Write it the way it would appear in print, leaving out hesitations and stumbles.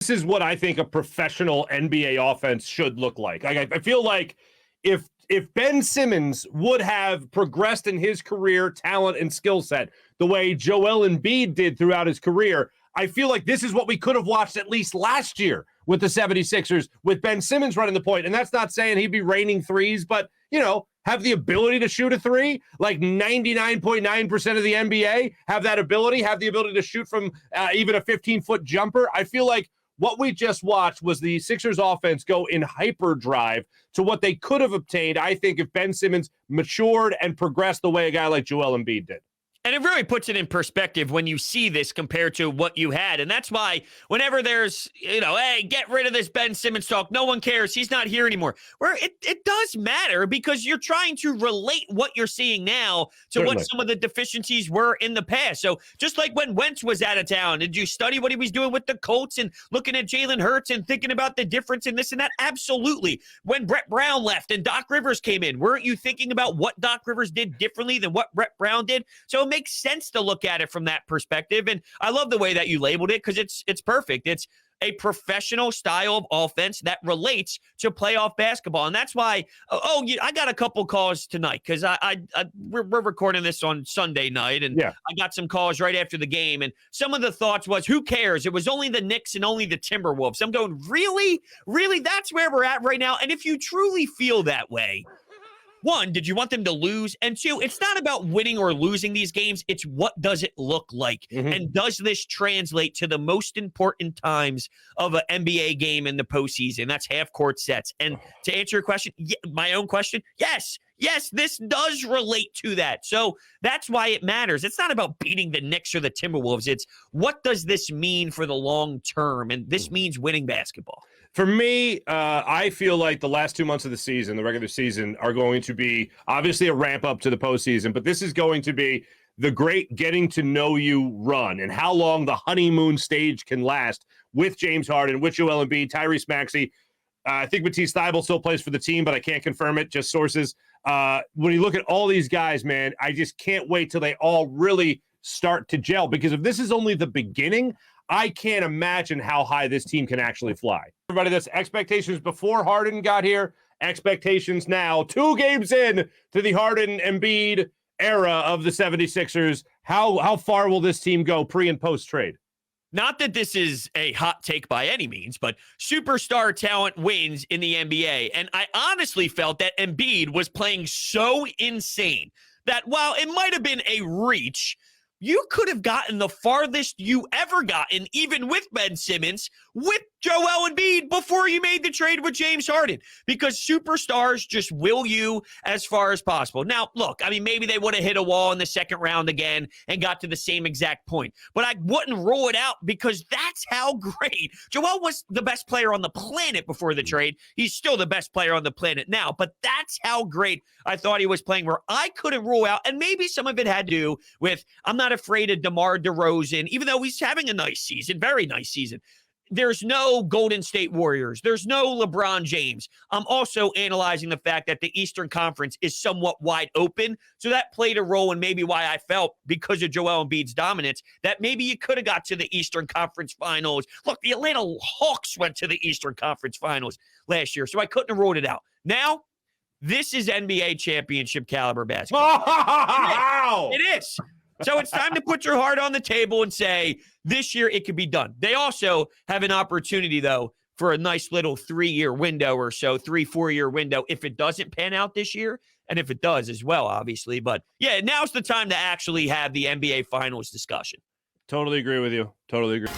This is what I think a professional NBA offense should look like. I feel like if Ben Simmons would have progressed in his career, talent, and skill set the way Joel Embiid did throughout his career, I feel like this is what we could have watched at least last year with the 76ers, with Ben Simmons running the point. And that's not saying he'd be raining threes, but, have the ability to shoot a three. Like 99.9% of the NBA have that ability, have the ability to shoot from even a 15-foot jumper. I feel like what we just watched was the Sixers offense go in hyperdrive to what they could have obtained, I think, if Ben Simmons matured and progressed the way a guy like Joel Embiid did. And it really puts it in perspective when you see this compared to what you had. And that's why whenever there's, hey, get rid of this Ben Simmons talk, no one cares, he's not here anymore. Where it does matter, because you're trying to relate what you're seeing now to Certainly. what some of the deficiencies were in the past. So just like when Wentz was out of town, did you study what he was doing with the Colts and looking at Jalen Hurts and thinking about the difference in this and that? Absolutely. When Brett Brown left and Doc Rivers came in, weren't you thinking about what Doc Rivers did differently than what Brett Brown did? So it makes sense to look at it from that perspective. And I love the way that you labeled it, because it's perfect. It's a professional style of offense that relates to playoff basketball. And that's why, I got a couple calls tonight, because we're recording this on Sunday night, and I got some calls right after the game. And some of the thoughts was, who cares? It was only the Knicks and only the Timberwolves. I'm going, really? Really? That's where we're at right now? And if you truly feel that way, one, did you want them to lose? And two, it's not about winning or losing these games. It's what does it look like? Mm-hmm. And does this translate to the most important times of an NBA game in the postseason? That's half-court sets. And to answer your question, my own question, yes, this does relate to that. So that's why it matters. It's not about beating the Knicks or the Timberwolves. It's what does this mean for the long term? And this means winning basketball. For me, I feel like the last 2 months of the season, the regular season, are going to be obviously a ramp up to the postseason, but this is going to be the great getting to know you run and how long the honeymoon stage can last with James Harden, with Joel Embiid, Tyrese Maxey. I think Matisse Thybulle still plays for the team, but I can't confirm it, just sources. When you look at all these guys, man, I just can't wait till they all really start to gel, because if this is only the beginning, I can't imagine how high this team can actually fly. Everybody, that's expectations before Harden got here, expectations now, 2 games in to the Harden Embiid era of the 76ers. How far will this team go pre and post trade? Not that this is a hot take by any means, but superstar talent wins in the NBA. And I honestly felt that Embiid was playing so insane that while it might have been a reach, you could have gotten the farthest you ever gotten, even with Ben Simmons, with Joel Embiid before you made the trade with James Harden, because superstars just will you as far as possible. Now, look, I mean, maybe they would have hit a wall in the second round again and got to the same exact point, but I wouldn't rule it out, because that's how great. Joel was the best player on the planet before the trade. He's still the best player on the planet now, but that's how great I thought he was playing, where I couldn't rule out, and maybe some of it had to do with, I'm not afraid of DeMar DeRozan, even though he's having a nice season, very nice season. There's no Golden State Warriors. There's no LeBron James. I'm also analyzing the fact that the Eastern Conference is somewhat wide open. So that played a role in maybe why I felt, because of Joel Embiid's dominance, that maybe you could have got to the Eastern Conference Finals. Look, the Atlanta Hawks went to the Eastern Conference Finals last year, so I couldn't have ruled it out. Now, this is NBA championship caliber basketball. Wow! It is. So it's time to put your heart on the table and say, this year it could be done. They also have an opportunity, though, for a nice little 3-year window or so, 3-4-year window, if it doesn't pan out this year, and if it does as well, obviously. But, yeah, now's the time to actually have the NBA Finals discussion. Totally agree with you. Totally agree.